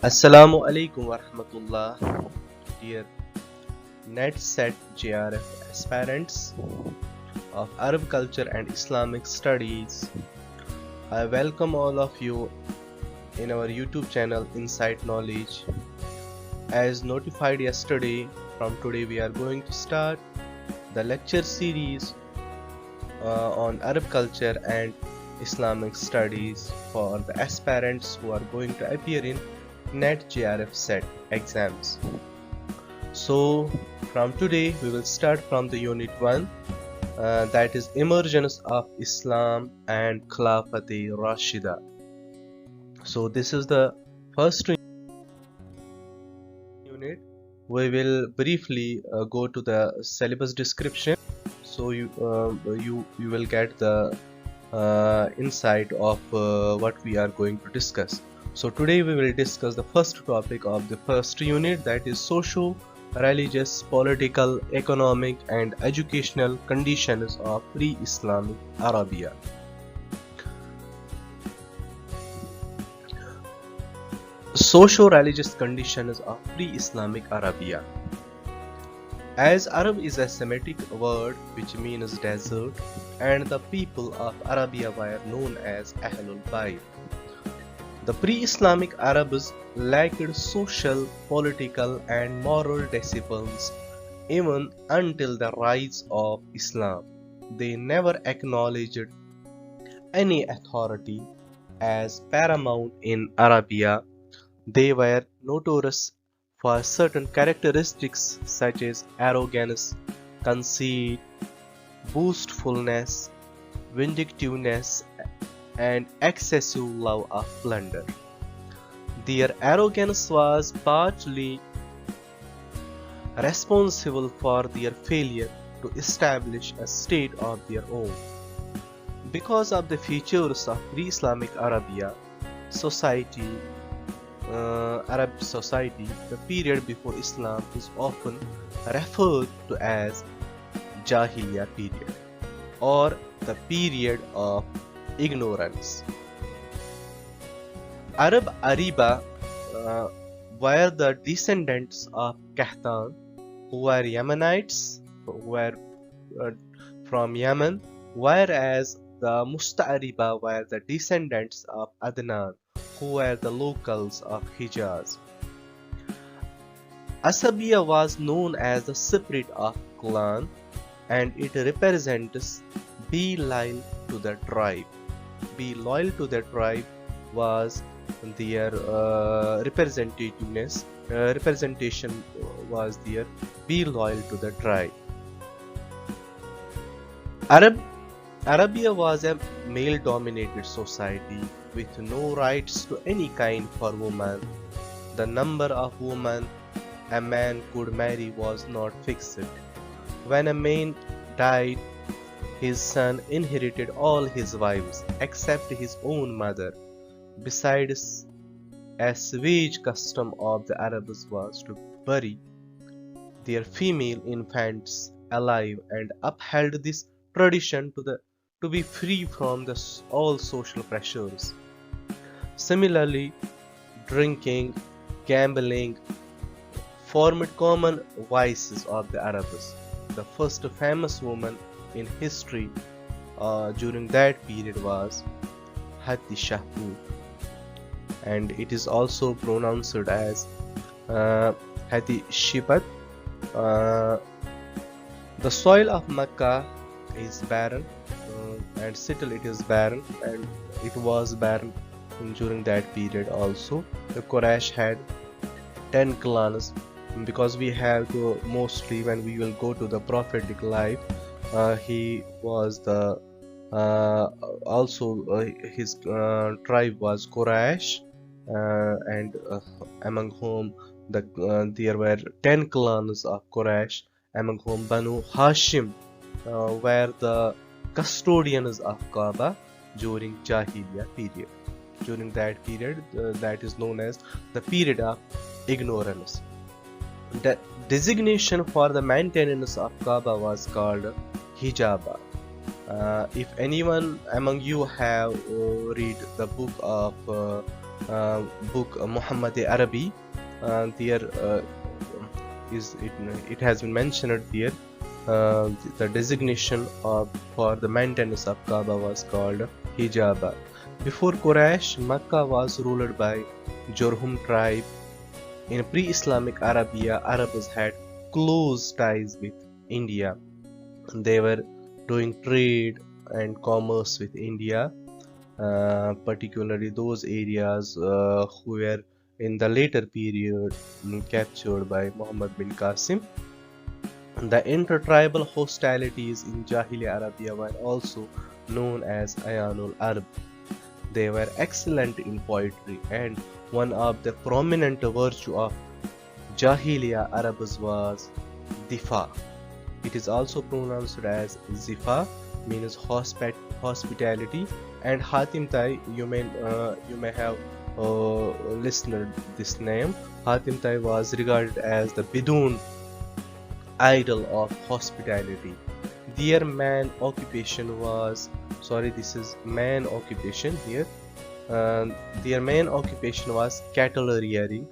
Assalamu alaikum warahmatullah, dear NetSet JRF aspirants of Arab culture and Islamic studies. I welcome all of you in our YouTube channel Insight Knowledge. As notified yesterday, from today we are going to start the lecture series on Arab culture and Islamic studies for the aspirants who are going to appear in NET JRF set exams. So from today we will start from the unit 1, that is emergence of Islam and Khilafat-e Rashida. So this is the first unit. We will briefly go to the syllabus description, so you will get the insight of what we are going to discuss. So today we will discuss the first topic of the first unit, that is socio-religious, political, economic and educational conditions of pre-Islamic Arabia. Socio-religious conditions of pre-Islamic Arabia. As Arab is a Semitic word which means desert, and the people of Arabia were known as Ahlul Bayt. The pre-Islamic Arabs lacked social, political and moral disciplines even until the rise of Islam. They never acknowledged any authority as paramount in Arabia. They were notorious for certain characteristics such as arrogance, conceit, boastfulness, vindictiveness, and excessive love of plunder. Their arrogance was partly responsible for their failure to establish a state of their own. Because of the features of pre-Islamic Arab society, the period before Islam is often referred to as Jahiliyyah period or the period of ignorance. Arab Ariba were the descendants of Qahtan, who were Yemenites, who were from Yemen, whereas the Musta'ariba were the descendants of Adnan, who were the locals of Hijaz. Asabiya was known as the spirit of clan, and it represents be loyal to the tribe. Be loyal to the tribe was their representation was their be loyal to the tribe. Arabia was a male-dominated society with no rights to any kind for women. The number of women a man could marry was not fixed. When a man died, his son inherited all his wives except his own mother. Besides, a savage custom of the Arabs was to bury their female infants alive and upheld this tradition to be free from all social pressures. Similarly, drinking, gambling formed common vices of the Arabs. The first famous woman in history during that period was Hatti Shahpur, and it is also pronounced as Hatti Shibat. The soil of Mecca is barren, and still it is barren, and it was barren during that period also. The Quraysh had 10 clans, because we have to mostly when we will go to the prophetic life, he was the his tribe was Quraysh, and among whom there were 10 clans of Quraysh, among whom Banu Hashim were the custodians of Kaaba during Jahiliyyah period. During that period, that is known as the period of ignorance. The designation for the maintenance of Kaaba was called Hijaba. If anyone among you have read the book of book Muhammad Arabi. There is it, it has been mentioned there. The designation for the maintenance of Kaaba was called Hijaba. Before Quraysh, Makkah was ruled by Jurhum tribe. In pre-Islamic Arabia, Arabs had close ties with India. They were doing trade and commerce with India, particularly those areas who were in the later period captured by Muhammad bin Qasim. The intertribal hostilities in Jahiliya Arabia were also known as Ayanul Arab. They were excellent in poetry, and one of the prominent virtue of Jahiliya Arabs was Difa. It is also pronounced as Zifa, means hospitality, and Hatim Tai. You may have listened this name. Hatim Tai was regarded as the Bidun idol of hospitality. Their main occupation was this is main occupation here. Their main occupation was cattle rearing.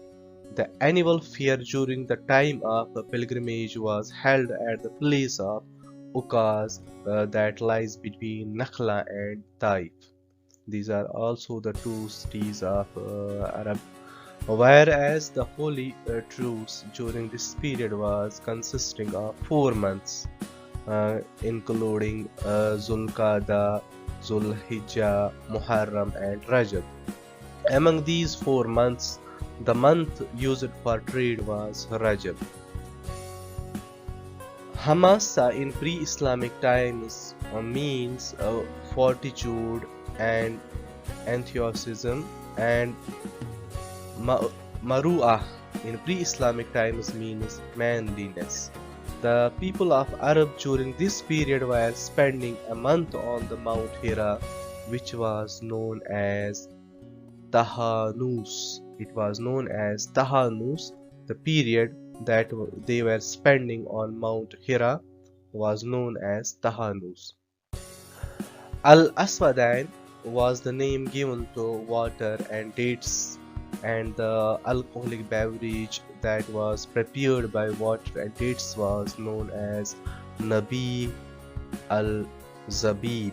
The annual fair during the time of the pilgrimage was held at the place of Ukaz that lies between Nakhla and Taif. These are also the two cities of Arab. Whereas the holy truce during this period was consisting of 4 months, including Zulqa'dah, Zulhijjah, Muharram, and Rajab. Among these 4 months, the month used for trade was Rajab. Hamasa in pre-Islamic times means fortitude and enthusiasm, and Maru'ah in pre-Islamic times means manliness. The people of Arab during this period were spending a month on the Mount Hira, which was known as Tahanus. It was known as Tahanus. The period that they were spending on Mount Hira was known as Tahanus. Al-Aswadain was the name given to water and dates, and the alcoholic beverage that was prepared by water and dates was known as Nabi al-Zabib.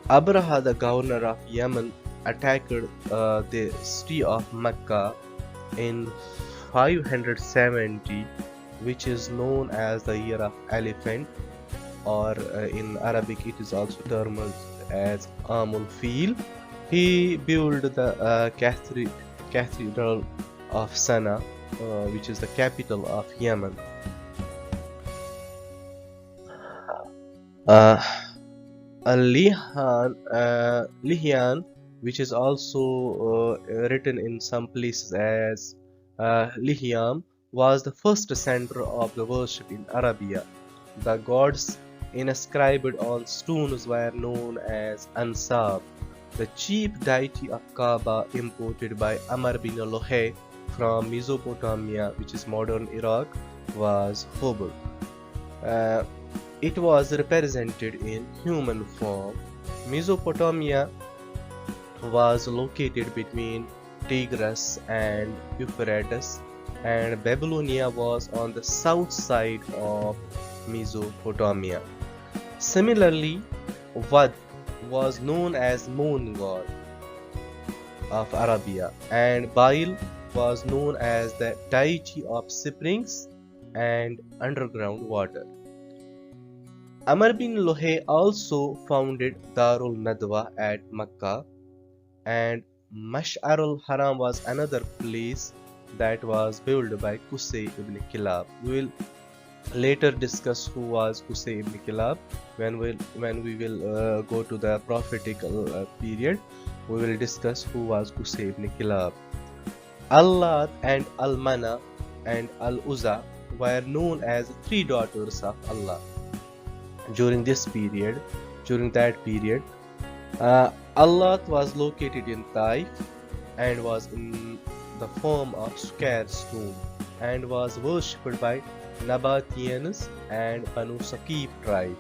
Abraha, the governor of Yemen, attacked the city of Mecca in 570, which is known as the year of elephant, or in Arabic it is also termed as Amul Fil. He built the cathedral of Sana'a, which is the capital of Yemen. Lihian, which is also written in some places as Lihiam, was the first center of the worship in Arabia. The gods inscribed on stones were known as Ansab. The chief deity of Kaaba, imported by Amr bin Luhay from Mesopotamia, which is modern Iraq, was Hubal. It was represented in human form. Mesopotamia was located between Tigris and Euphrates, and Babylonia was on the south side of Mesopotamia. Similarly, Wad was known as moon god of Arabia, and Baal was known as the deity of springs and underground water. Amr bin Luhay also founded Darul Nadwa at Makkah, and Mash'arul Haram was another place that was built by Qusay ibn Kilab. We will later discuss who was Qusay ibn Kilab when we will go to the prophetic period. We will discuss who was Qusay ibn Kilab. Al-Lat and Al-Mana and Al-Uzza were known as 3 daughters of Allah. During that period, Al-Lat was located in Taif and was in the form of square stone and was worshipped by Nabateans and Banu Saqib tribe,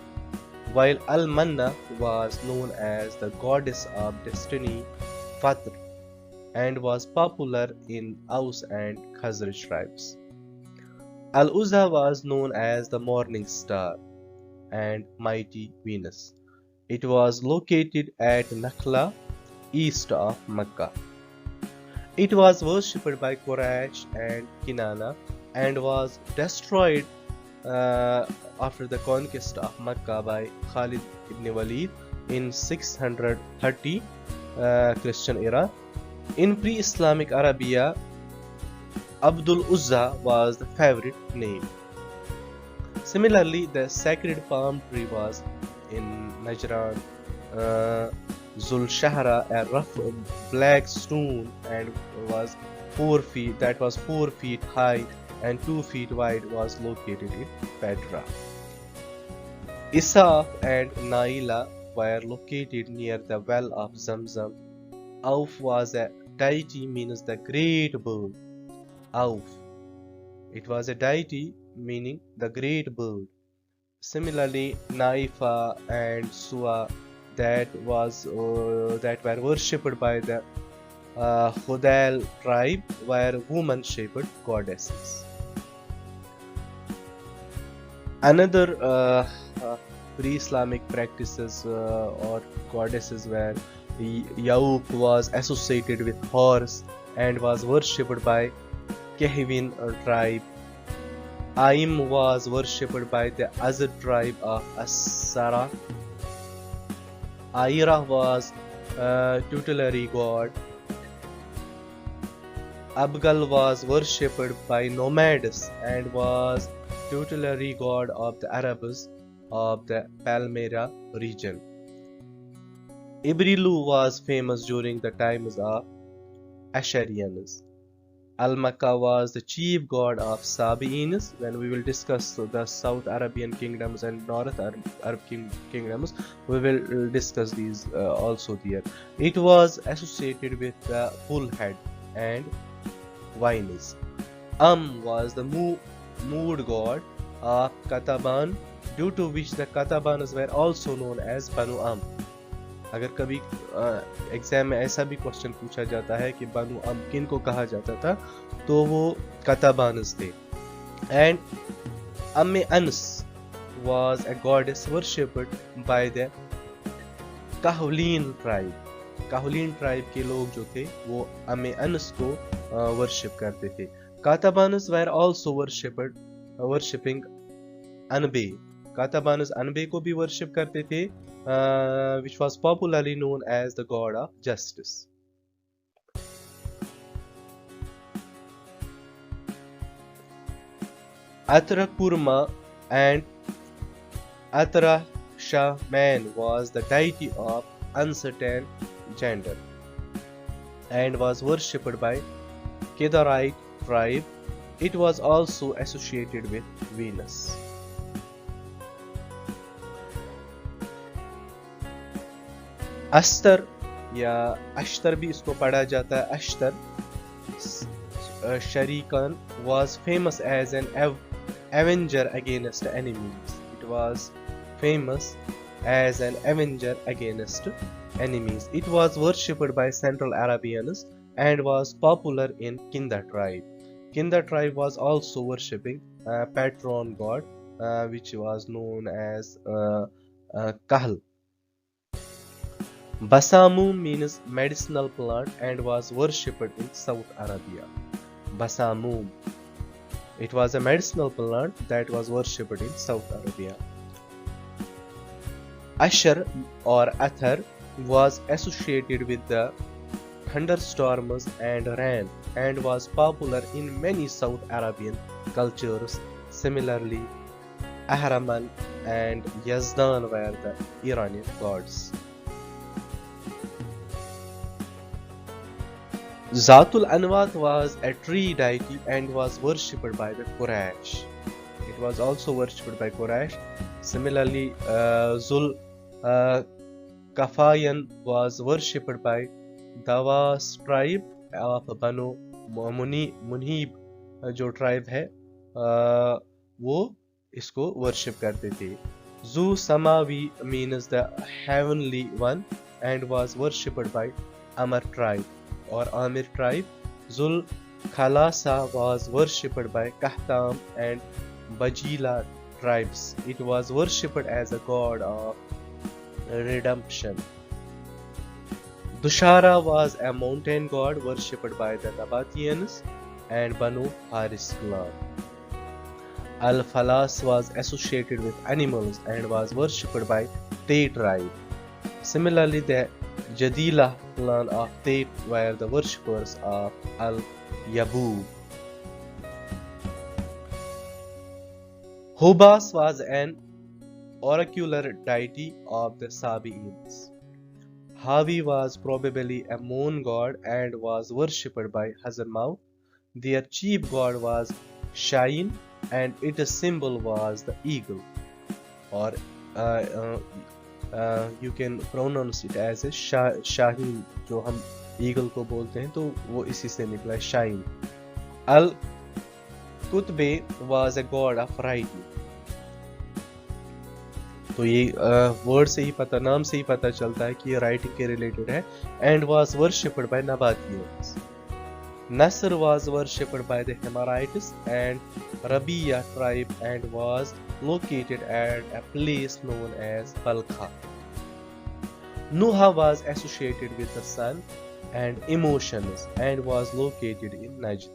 while Al-Manna was known as the goddess of destiny Fatr and was popular in Aus and Khazraj tribes. Al-Uzza was known as the morning star and mighty Venus. It was located at Nakhla, east of Mecca. It was worshipped by Quraysh and Kinana and was destroyed uh, after the conquest of Mecca by Khalid ibn Walid in 630 Christian era. In pre-Islamic Arabia, Abdul Uzza was the favorite name. Similarly, the sacred palm tree was in Najran. Zul Shahra, a rough black stone and was 4 feet high and 2 feet wide, was located in Petra. Isaf and Naila were located near the well of Zamzam. Auf was a deity, means the great bird. Auf. It was a deity meaning the great bird. Similarly, Naifa and Suwa that were worshipped by the Hudal tribe were woman-shaped goddesses. Another pre-Islamic practices or goddesses were Yauk was associated with horse and was worshipped by Kehvin tribe. Aim was worshipped by the Azad tribe of Asara. Aira was a tutelary god. Abgal was worshipped by nomads and was tutelary god of the Arabs of the Palmyra region. Ibrilu was famous during the times of Asharians. Al-Makka was the chief god of Sabi'ins. When we will discuss the South Arabian kingdoms and North Arab kingdoms, we will discuss these also there. It was associated with the bull head and vines. Was the mood god of Kataban, due to which the Katabans were also known as Banu Am. अगर कभी exam में ऐसा भी question पूछा जाता है कि बनु अम किन को कहा जाता था, तो वो कताबानस थे. And Amm Anas was a goddess worshipped by the Kahulin tribe. Kahulin tribe के लोग जो थे वो अम्मे अनस को वर्शिप करते थे. काताबानस were also worshipping अनबे. काताबानस अनबे को भी वर्शिप करते थे, which was popularly known as the god of justice. Atra Kurma and Atra Shaman was the deity of uncertain gender and was worshipped by Kedarite tribe. It was also associated with Venus. अस्तर या Ashtar भी इसको पढ़ा जाता है, Ashtar Sharikan was famous as an avenger against enemies. It was famous as an avenger against enemies. It was worshipped by Central Arabians and was popular in Kinda tribe. Kinda tribe was also worshipping a patron god, which was known as Kahl. Basamum means medicinal plant and was worshipped in South Arabia. Basamum. It was a medicinal plant that was worshipped in South Arabia. Ashar or Athar was associated with the thunderstorms and rain and was popular in many South Arabian cultures. Similarly, Ahraman and Yazdan were the Iranian gods. Zatul Anwat was a tree deity and was worshipped by the Quraysh. It was also worshipped by Quraysh. Similarly, Zul Kafayan was worshipped by Dawas tribe of Banu Munhib. जो tribe है वो इसको worship करते थे. Zu Samawi means the heavenly one and was worshipped by Amar tribe or Amir tribe. Zul Khalasa was worshipped by Kahtam and Bajila tribes. It was worshipped as a god of redemption. Dushara was a mountain god worshipped by the Nabateans and Banu Haris clan. Al-Falas was associated with animals and was worshipped by Tay tribe. Similarly, the Jadila clan of Tay were the worshippers of Al-Yabub. Hobas was an oracular deity of the Sabi'ins. Hawi was probably a moon god and was worshipped by Hazarmaut. Their chief god was Shain and its symbol was the eagle, or you can pronounce it as a Shahin. जो हम eagle को बोलते हैं तो वो इसी से निकला है, Shain. Al-Qutbe was a god of writing. तो ये वर्ड से ही पता, नाम से ही पता चलता है कि ये राइटिंग के रिलेटेड है. And was worshipped bye Nabateans. Nasr was worshipped by the Himarites and Rabi'a tribe and was located at a place known as Balkha. Nuha was associated with the sun and emotions and was located in Najd.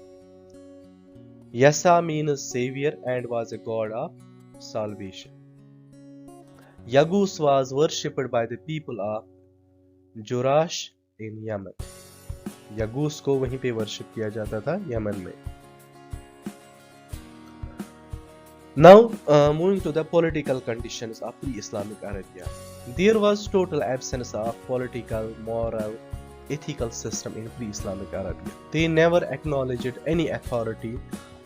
Yasa means savior and was a god of salvation. Yagus was worshipped by the people of Jurash in Yemen. यगूस को वहीं पे worship किया जाता था Yemen में. Now moving to the political conditions of pre-Islamic Arabia. There was total absence of political, moral, ethical system in pre-Islamic Arabia. They never acknowledged any authority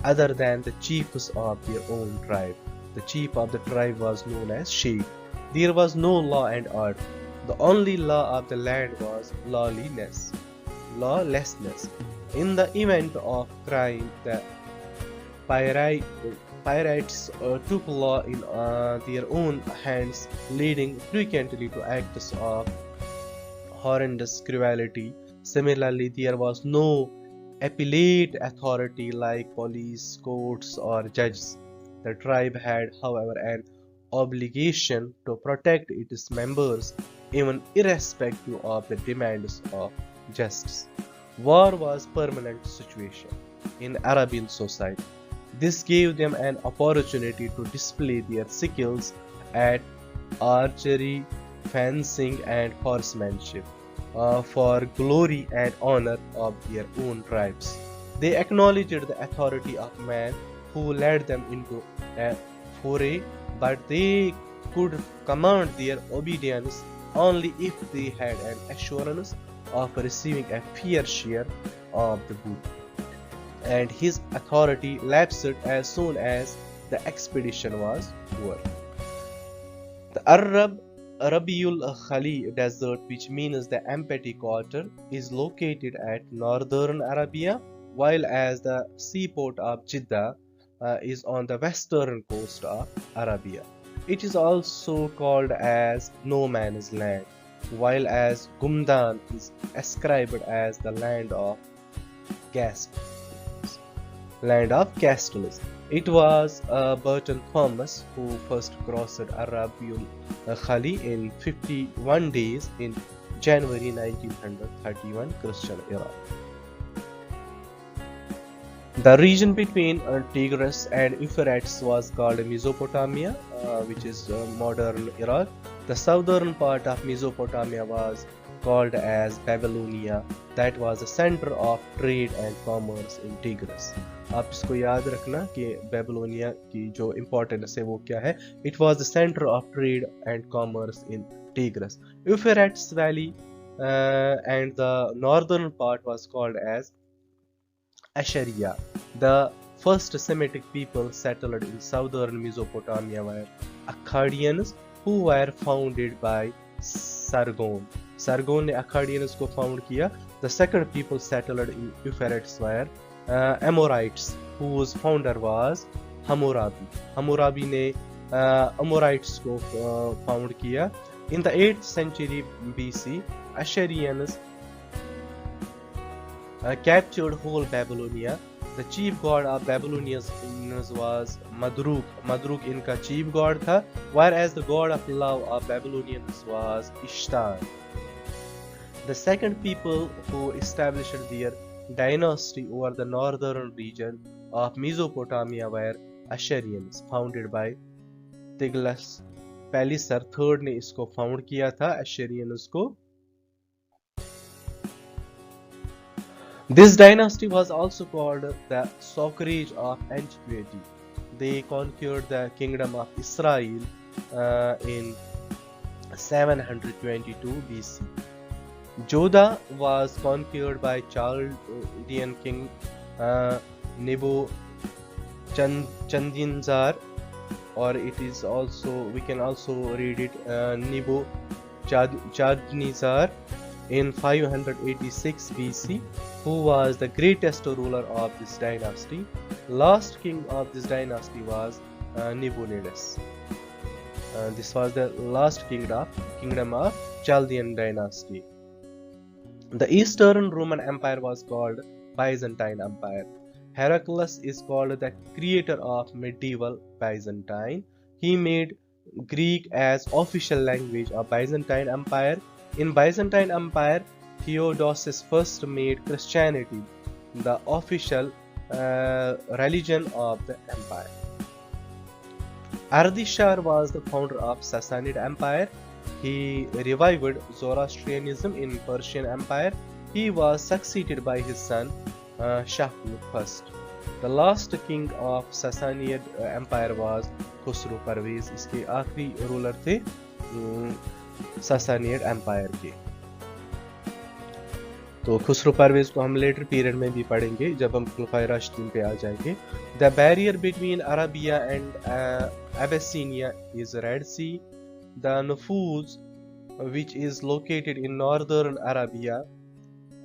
other than the chiefs of their own tribe. The chief of the tribe was known as Sheikh. There was no law and order. The only law of the land was lawlessness. In the event of crime, the pirates took law in their own hands, leading frequently to acts of horrendous cruelty. Similarly, there was no appellate authority like police, courts, or judges. The tribe had, however, an obligation to protect its members, even irrespective of the demands of justice. War was a permanent situation in Arabian society. This gave them an opportunity to display their skills at archery, fencing, and horsemanship for glory and honor of their own tribes. They acknowledged the authority of man who led them into a foray, but they could command their obedience only if they had an assurance of receiving a fair share of the booty. And his authority lapsed as soon as the expedition was over. The Rabiul Khali Desert, which means the empty quarter, is located at northern Arabia, while as the seaport of Jeddah is on the western coast of Arabia. It is also called as no man's land, while as Gumdan is ascribed as the land of castles. It was Burton Thomas who first crossed Rabiul Khali in 51 days in January 1931 Christian era. The region between Tigris and Euphrates was called Mesopotamia, which is modern Iraq. The southern part of Mesopotamia was called as Babylonia. That was the center of trade and commerce in Tigris. आप इसको याद रखना कि Babylonia की जो importance है वो क्या है. It was the center of trade and commerce in Tigris. Euphrates Valley and the northern part was called as Assyria. The first Semitic people settled in southern Mesopotamia were Akkadians, who were founded by Sargon. Sargon ने Akkadians को found किया. The second people settled in Euphrates were Amorites, whose founder was Hammurabi. Hammurabi ने Amorites को found किया. In the 8th century BC, Assyrians captured whole Babylonia. The chief god of Babylonians was Madruk. Madruk इनका chief god था, whereas the god of love of Babylonians was Ishtar. The second people who established their dynasty over the northern region of Mesopotamia were Assyrians, founded by Tiglath-Pileser III ने इसको found किया था, Assyrians को. This dynasty was also called the Socrage of Antiquity. They conquered the kingdom of Israel in 722 BC. Judah was conquered by Chaldean king Nebuchadnezzar, or it is also, we can also read it Nebuchadnezzar in 586 BC, who was the greatest ruler of this dynasty. Last king of this dynasty was Nabonidus. This was the last kingdom of Chaldean dynasty. The Eastern Roman Empire was called Byzantine Empire. Heraclius is called the creator of medieval Byzantine. He made Greek as official language of Byzantine Empire. In Byzantine Empire, Theodosius first made Christianity the official religion of the empire. Ardishir was the founder of Sassanid Empire. He revived Zoroastrianism in Persian Empire. He was succeeded by his son Shahrukh I. The last king of Sassanid Empire was Khusro Parvez. इसके आखिरी ruler थे Sassanid Empire के. तो खुसरो परवेज को हम letter period में भी पढ़ेंगे जब हम खुलफाए राशिदीन पे आ जाएंगे. The barrier between Arabia and Abyssinia is Red Sea. The Nufuz, which is located in northern Arabia,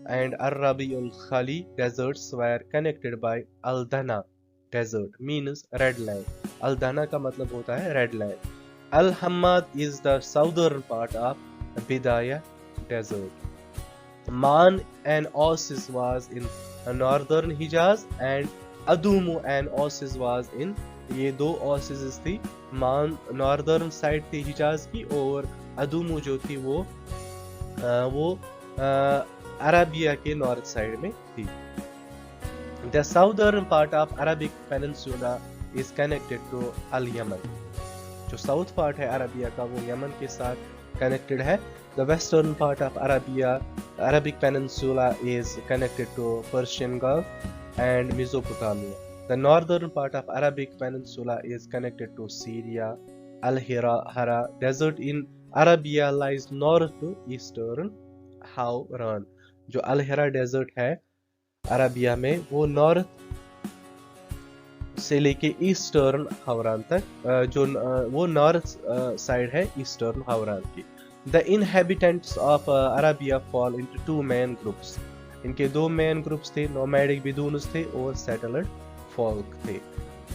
and Arabi al-Khali deserts were connected by Al-Dana desert, means red land. Al-Dana का मतलब होता है red land. Al-Hammad is the southern part of Bidaya desert. Man and Oasis was in northern Hijaz, and Adumu and Oasis was in, ये दो oases थी. मान northern side थी हिजाज की, और अदुमु जो थी वो अरबिया के नॉर्थ साइड में थी. The southern part of Arabic Peninsula is connected to Al-Yaman. जो साउथ पार्ट है अरबिया का वो यमन के साथ कनेक्टेड है. The western part of Arabic Peninsula is connected to Persian Gulf and Mesopotamia. The northern part of Arabic Peninsula is connected to Syria. Al-Hira desert in Arabia lies north to eastern Hauran. जो Al-Hira desert है Arabia में वो north से लेके eastern हावरान तक, जो वो north side है ईस्टर्न हावरान की. The inhabitants of Arabia fall into two main groups. इनके दो मेन ग्रुप्स थे, nomadic Bedouins थे और settled folk थे.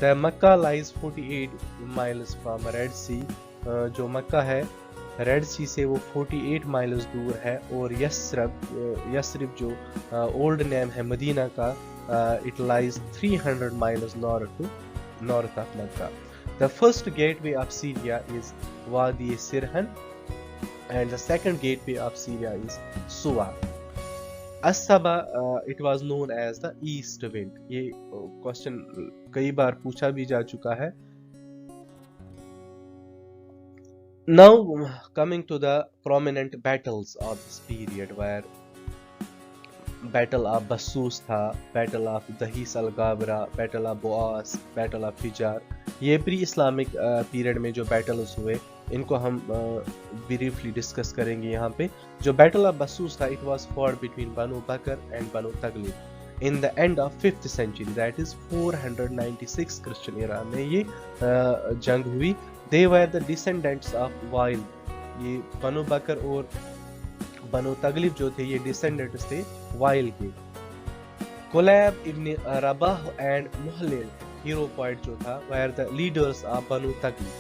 The Makkah lies 48 miles from Red Sea. जो मक्का है रेड सी से वो 48 माइल्स दूर है. और यस्रिब जो ओल्ड नेम है मदीना का, it lies 300 miles north of Makkah. The first gateway of Syria is Wadi Sirhan, and the second gateway of Syria is Suwa. As-Saba, it was known as the East Wind. ये question कई बार पूछा भी जा चुका है. Now coming to the prominent battles of this period, where Battle of Bassus था, Battle of Dahis al-Gabra, Battle of Boas, Battle of Hijar. ये pre Islamic period में जो बैटल्स हुए इनको हम ब्रीफली डिस्कस करेंगे यहाँ पे. जो बैटल ऑफ बसूस था, it was fought between Banu Bakr and Banu Taghlib in the end of 5th century, that is 496 Christian era में ये जंग हुई. They were the descendants of Wail. ये बनु बकर और बनु तगलिब जो थे ये डिसेंडेंट्स थे वाइल के. Kulaib ibn Rabah and Muhalhil hero point जो था were the leaders of Banu Taghlib,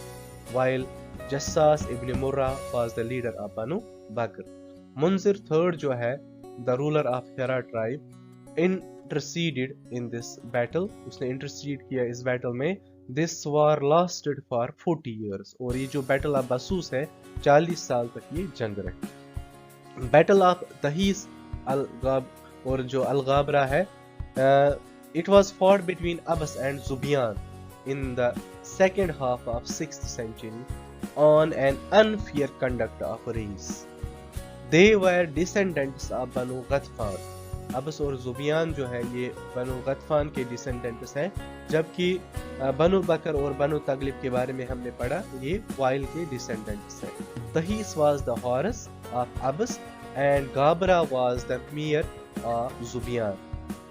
Wail Jassas ibn Murra was the leader of Banu Bakr. Mundhir third जो है the ruler of Hira tribe, interceded in this battle, उसने intercede किया इस battle में. This war lasted for 40 years. और ये जो battle of बसूस है 40 साल तक ये जंग रही. Battle of Tahis al-Gab और जो al-Ghabra है, it was fought between Abbas and Zubian in the second half of 6th century on an unfair conduct of race. They were descendants of Banu Ghatfan. अबस और जुबियान जो है ये बनु गतफान के descendants हैं, जबकि बनु बकर और बनु तगलिब के बारे में हमने पढ़ा, ये वाइल के डिसेंडेंट्स हैं. Dahis was the horse of Abs and Gabra was the mayor of Zubian.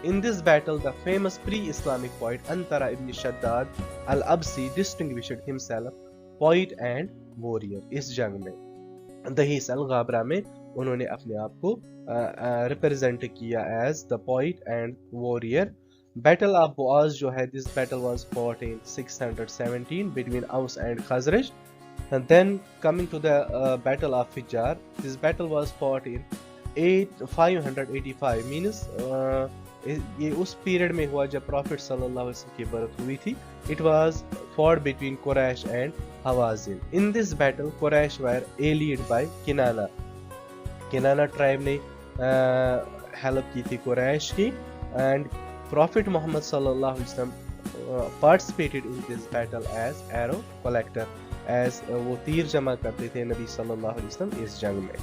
In this battle, the famous pre-Islamic poet Antara ibn Shaddad al-Absi distinguished himself poet and warrior. इस जंग में दहीस al-Ghabra में उन्होंने अपने आप को represent किया as the poet and warrior. Battle of Boaz जो है, this battle was fought in 617 between Aus and Khazraj. And then coming to the battle of Fijjar, this battle was fought in 585, means ये उस period में हुआ जब profit सल्लल्लाहु अलैहि वसल्लम की बरत हुई थी. It was fought between Quraysh and Hawazin. In this battle, Quraysh were allied by Kinana. Kinana tribe ने हेल्प की थी कुरैश की, and Prophet Muhammad सल्लल्लाहु अलैहि वसल्लम participated in this battle as arrow collector, as वो तीर जमा करते थे नबी सल्लल्लाहु अलैहि वसल्लम इस जंग में,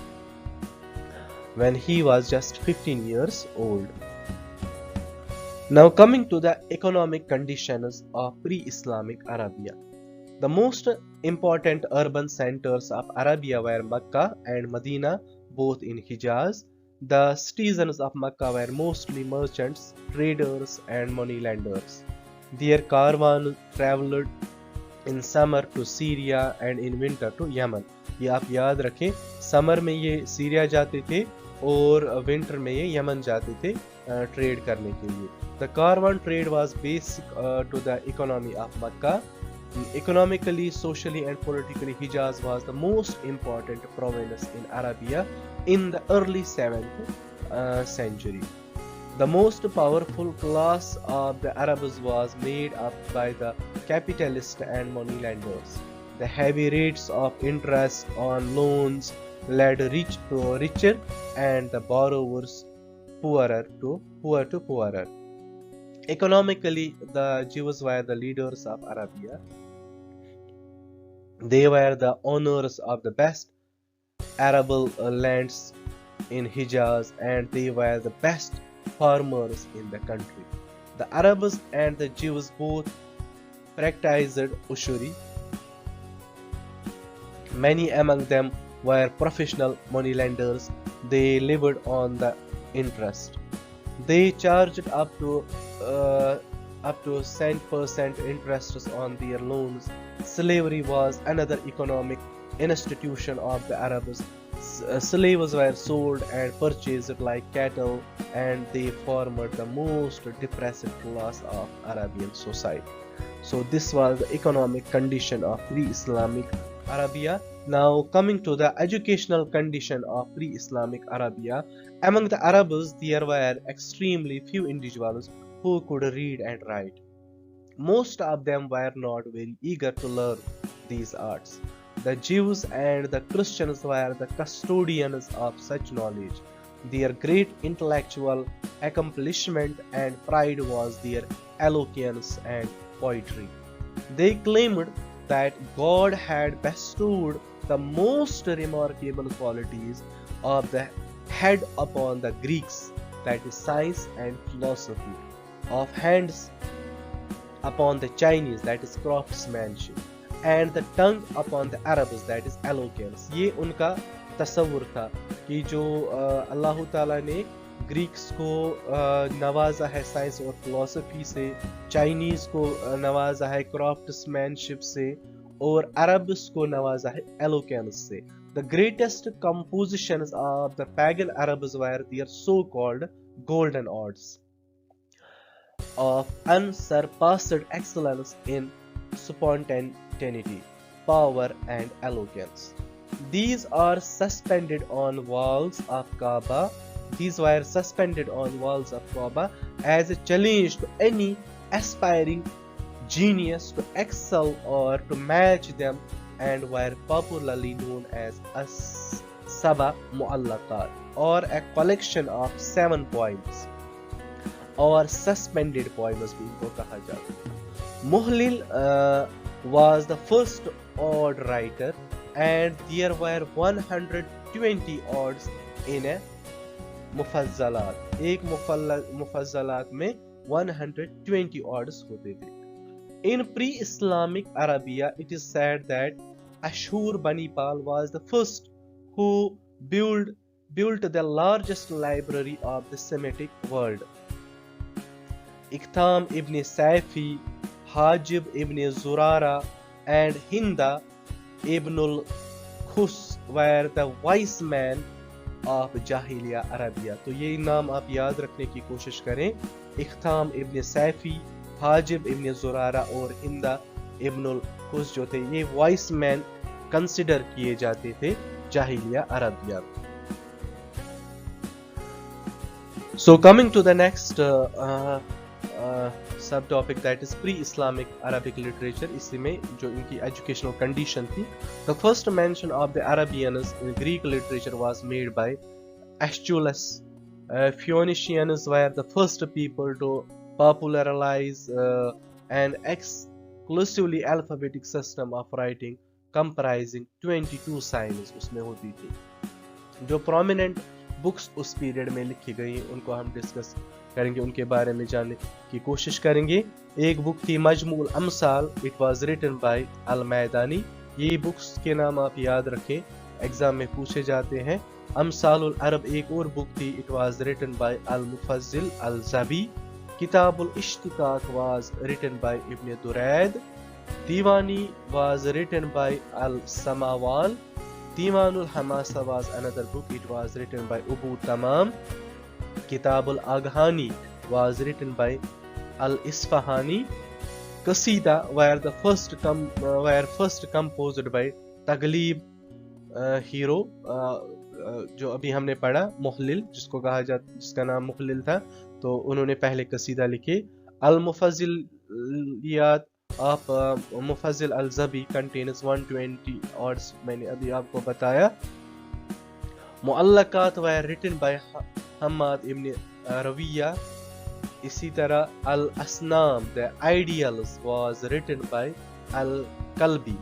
when he was just 15 years old. Now coming to the economic conditions of pre-Islamic Arabia. The most important urban centers of Arabia were Mecca and Medina, both in Hijaz. The citizens of Mecca were mostly merchants, traders and moneylenders. Their caravan traveled in summer to Syria and in winter to Yemen. ये आप याद रखें, summer में ये Syria जाते थे और winter में ये यमन जाते थे ट्रेड करने के लिए. The caravan trade was basic to the economy of Mecca. Economically, socially and politically, Hijaz was the most important province in Arabia in the early 7th century. The most powerful class of the Arabs was made up by the capitalists and moneylenders. The heavy rates of interest on loans led rich to richer and the borrowers poorer to poorer. Economically, the Jews were the leaders of Arabia. They were the owners of the best arable lands in Hijaz, and they were the best farmers in the country. The Arabs and the Jews both practiced usury. Many among them were professional moneylenders. They lived on the interest. They charged up to 7% interest on their loans. Slavery was another economic institution of the Arabs. Slaves were sold and purchased like cattle, and they formed the most depressed class of Arabian society. So this was the economic condition of pre-Islamic Arabia. Now coming to the educational condition of pre-Islamic Arabia. Among the Arabs, there were extremely few individuals who could read and write. Most of them were not very eager to learn these arts. The Jews and the Christians were the custodians of such knowledge. Their great intellectual accomplishment and pride was their eloquence and poetry. They claimed that God had bestowed the most remarkable qualities of the head upon the Greeks, that is science and philosophy, of hands upon the Chinese, that is craftsmanship, and the tongue upon the Arabs, that is eloquence. ये उनका तस्वुर था कि जो अल्लाह ताला ने Greeks को नवाजा है साइंस और फिलोसफी से, चाइनीज को नवाजा है क्राफ्ट्समैनशिप से, और अरब्स को नवाजा है एलोक्वेंस से. The greatest compositions of the pagan Arabs were their so-called golden odes of unsurpassed excellence in spontaneity, power and eloquence. These are suspended on walls of Kaaba. These were suspended on walls of Kaaba as a challenge to any aspiring genius to excel or to match them, and were popularly known as as-Saba Mu'allaqat, or a collection of 7 poems or suspended poems भी इनको कहा जाता है. Muhlil was the first odd writer, and there were 120 odds in a मुफज्जलात. एक मुफज्जलात में 120 odds होते थे. In pre-Islamic Arabia, it is said that Ashur-banipal was the first who built the largest library of the Semitic world. Iqtam ibn Saifi, Hajib ibn Zurara, and Hinda ibn al-Khus were the wise men of Jahiliya Arabia. तो ये नाम आप याद रखने की कोशिश करें. इख्ताम इब्न सैफी, हाजिब इब्न जुरारा और हिंदा इब्न अल-खुस जो थे, ये वाइस मैन कंसिडर किए जाते थे जाहिलिया Arabia. So coming to the next subtopic, that is pre-Islamic Arabic literature. इसी में जो इनकी educational condition थी, the first mention of the Arabians in Greek literature was made by Aeschylus. Phoenicians were the first people to popularize an exclusively alphabetic system of writing comprising 22 signs. उसमें होती थी. जो prominent books उस period में लिखी गई उनको हम डिस्कस करेंगे, उनके बारे में जानने की कोशिश करेंगे. एक बुक थी मजमूल अमसाल, इट वाज रिटन बाय अल मैदानी. ये बुक्स के नाम आप याद रखें, एग्जाम में पूछे जाते हैं. अमसालुल अरब एक और बुक थी, it was written by al Mufaddal al Dhabbi. Kitabul Ishtiqaq was written by ibn Durayd. Diwani was written by al Samawal. Diwanul Hamasa was another book, it was written by Abu Tammam. Kitabul Aghani was written by Al-Isfahani. Qasida were first composed by Taghlib hero जो अभी हमने पढ़ा मुहलिल, जिसका नाम मुहलिल था, तो उन्होंने पहले कसीदा लिखे. Al-Mufazziliyat of Mufazzil al-Zabi contains 120 odds, मैंने अभी आपको बताया. मुअल्लकात were written by Hammad ibn Rabia. इसी तरह al Asnam the ideals was written by al Kalbi.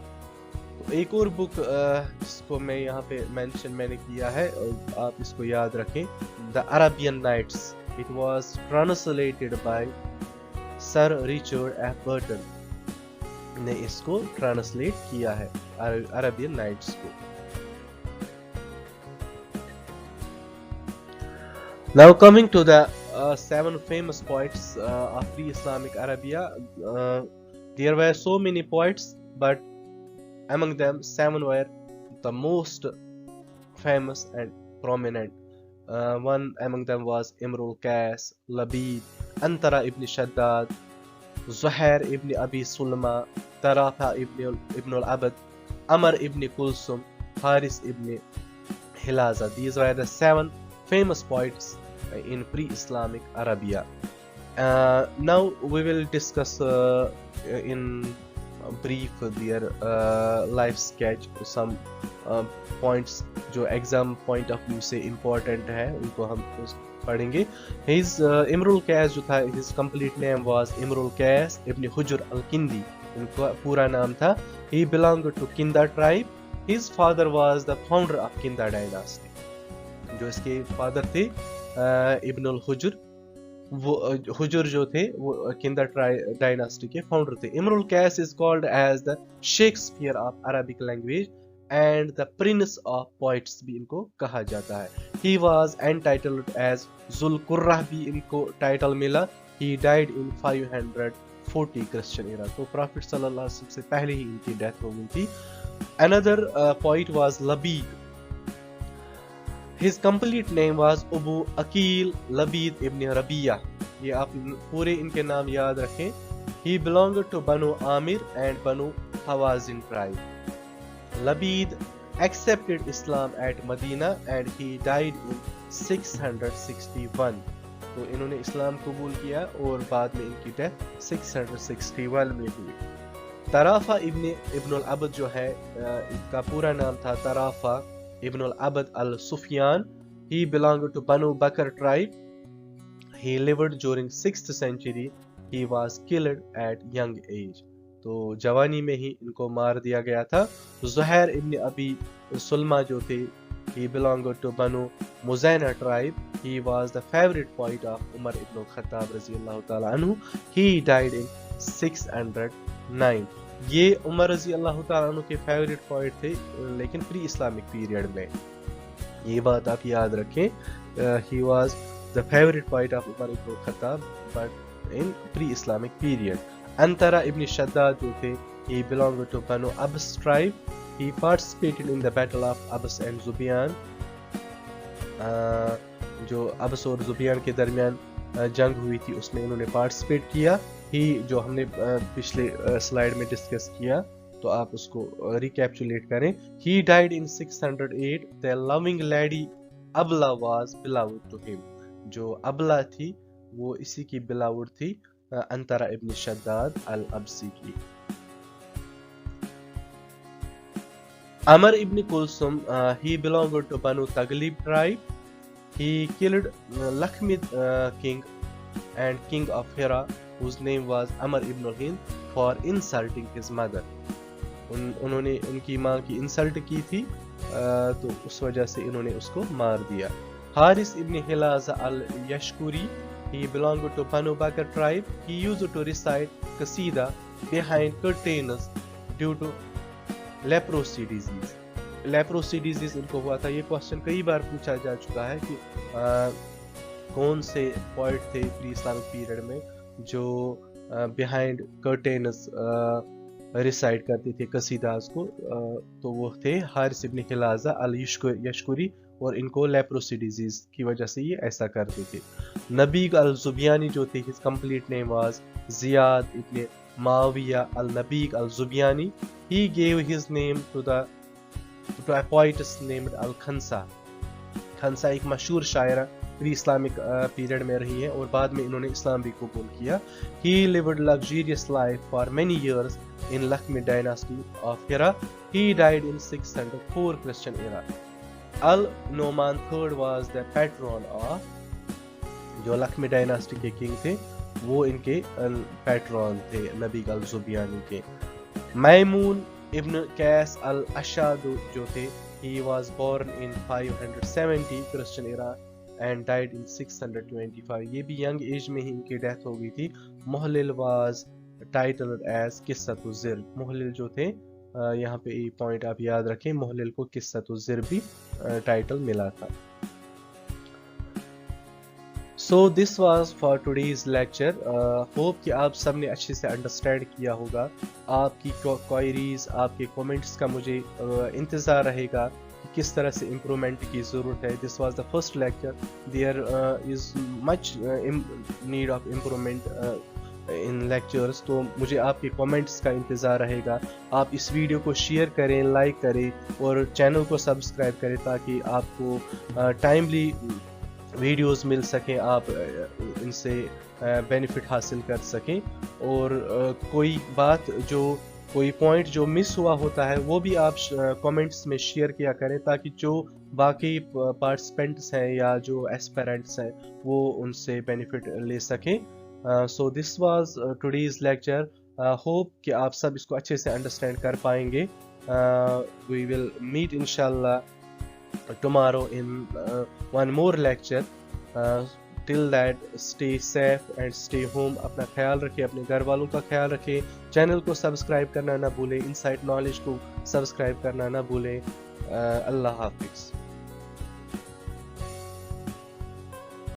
तो एक और बुक जिसको मैं यहाँ पे मेंशन मैंने किया है, आप इसको याद रखें, the Arabian Nights. It was translated by sir Richard F Burton ने इसको ट्रांसलेट किया है, अरबियन नाइट्स को. Now coming to the 7 famous poets of pre-Islamic Arabia. There were so many poets, but among them 7 were the most famous and prominent. One among them was Imrul Qais, Labid, Antara ibn Shaddad, Zuhair ibn Abi Sulma, Tarafa ibn al-Abad, Amr ibn Kulsum, Haris ibn Hilaza. These were the 7 famous poets in pre-Islamic Arabia. Now we will discuss in brief their life sketch, some points जो exam point of view से important है, उनको हम पढ़ेंगे. His Imrul Qais जो था, his complete name was Imrul Qais ibn Hujr al-Kindi. इनका पूरा नाम था. He belonged to Kinda tribe. His father was the founder of Kinda dynasty. जो इसके फादर थे इब्न अल हुजुर, वो हुजुर जो थे वो किंदा डायनास्टी के फाउंडर थे. Imrul Qais is called as the Shakespeare of Arabic language and the prince of poets भी इनको कहा जाता है. He was entitled as Zulqurrah भी इनको टाइटल मिला. He died in 540 Christian era. तो प्रॉफिट सल्लल्लाहु अलैहि वसल्लम से पहले ही इनकी डेथ हो गई थी. Another poet was Labid. His complete name was Abu Aqil Labid ibn Rabi'a. ये आप पूरे इनके नाम याद रखें. He belonged to Banu Amir and Banu Hawazin tribe. Labid accepted Islam at Medina and he died in 661। तो इन्होंने इस्लाम कबूल किया और बाद में इनकी डेथ 661 में हुई। तराफा इब्नुल अबद जो है, इनका पूरा नाम था Tarafa Ibnul Abd al Sufyan. He belonged to Banu Bakr tribe. He lived during 6th century. He was killed at young age. तो जवानी में ही इनको मार दिया गया था। ज़ुहैर इब्न अबी सुलमा जो थे, he belonged to Banu Muzayna tribe. He was the favorite poet of Umar ibn Khattab रज़ियल्लाहु ताला अन्हु. He died in 609. ये उमर रज़ी अल्लाह ताला अन्हु के फेवरेट पोइट थे, लेकिन प्री इस्लामिक पीरियड में। ये बात आप याद रखें। He was the favourite poet of Umar ibn Khattab but in pre Islamic period. Antara ibn Shaddad जो थे, he belonged to Banu Abbas tribe. He participated in the battle of Abbas and Zubiyan. जो अब्स और जुबियान के दरमियान जंग हुई थी उसमें इन्होंने पार्टिसिपेट किया। ही जो हमने पिछले स्लाइड में डिस्कस किया, तो आप उसको रिकैप्चुलेट करें। He died in 608. The loving lady अबला was beloved to him. जो अबला थी वो इसी की बिलाउड थी, अंतरा इब्न शद्दाद अल अब्सी की। अमर इब्न Kulsum, he belonged to Banu Taghlib tribe. He killed Lakhmid king and king of Hira, whose name was Amr ibn Hind, for insulting his mother. उन्होंने उनकी माँ की इंसल्ट की थी, तो उस वजह से इन्होंने उसको मार दिया। हारिस इब्न हिलाज़ा अल यशकुरी, he belonged to Banu Bakr tribe. He used to recite qasida behind curtains due to leprosy disease. Leprosy disease इनको हुआ था। ये क्वेश्चन कई बार पूछा जा चुका है कि कौन से पोइट थे प्री इस्लामिक पीरियड में जो बिहाइंड कर्टेन्स रिसाइट करते थे कसीदास को। तो वो थे हारिस इब्न हिलाज़ा अल यशकुरी, और इनको लेप्रोसी डिजीज की वजह से ये ऐसा करते थे। नबीग अल जुबियानी जो थे, his complete name was Ziyad ibn Muawiya al Nabigh al Dhubyani. He gave his name to a poetess named Al Khansa. Khansa एक मशहूर शायरा प्री इस्लामिक पीरियड में रही है और बाद में इन्होंने इस्लाम भी कबूल किया। He lived luxurious life for many years in Lakhmid dynasty of Hira. He died in 604 Christian era. Al-Nu'man III was the patron of, जो लखमी डायनास्टी के किंग थे वो इनके पैट्रॉन थे नबी अल जुबियानी के। मैमून इब्न कैस अल अशाद जो थे, he was born in 570 Christian era and died in 625. ये भी यंग एज में ही इनकी डेथ हो गई थी। मुहल्लिल was titled as किस्सतुज़िर। मुहल्लिल जो थे, यहाँ पे ये पॉइंट आप याद रखें, मुहल्लिल को किस्सतुज़िर भी टाइटल मिला था। So this was for today's lecture. Hope कि आप सबने अच्छे से अंडरस्टैंड किया होगा। आपकी क्वेरीज, आपके कमेंट्स का मुझे इंतज़ार रहेगा कि किस तरह से इम्प्रूवमेंट की ज़रूरत है। This was the first lecture. There is much need of improvement in lectures. तो मुझे आपके कमेंट्स का इंतज़ार रहेगा। आप इस वीडियो को शेयर करें, लाइक करें और चैनल को सब्सक्राइब करें ताकि आपको टाइमली वीडियोस मिल सकें, आप इनसे बेनिफिट हासिल कर सकें। और कोई बात कोई पॉइंट जो मिस हुआ होता है वो भी आप कमेंट्स में शेयर किया करें ताकि जो बाकी पार्टिसिपेंट्स हैं या जो एस्पिरेंट्स हैं वो उनसे बेनिफिट ले सकें। So this was today's lecture. Hope कि आप सब इसको अच्छे से अंडरस्टैंड कर पाएंगे। वी विल मीट इंशाल्लाह tomorrow in one more lecture. Till that, stay safe and stay home. अपना ख्याल रखें, अपने घर वालों का ख्याल रखें। चैनल को सब्सक्राइब करना ना भूलें, इनसाइट नॉलेज को सब्सक्राइब करना ना भूलें। अल्लाह हाफिज़।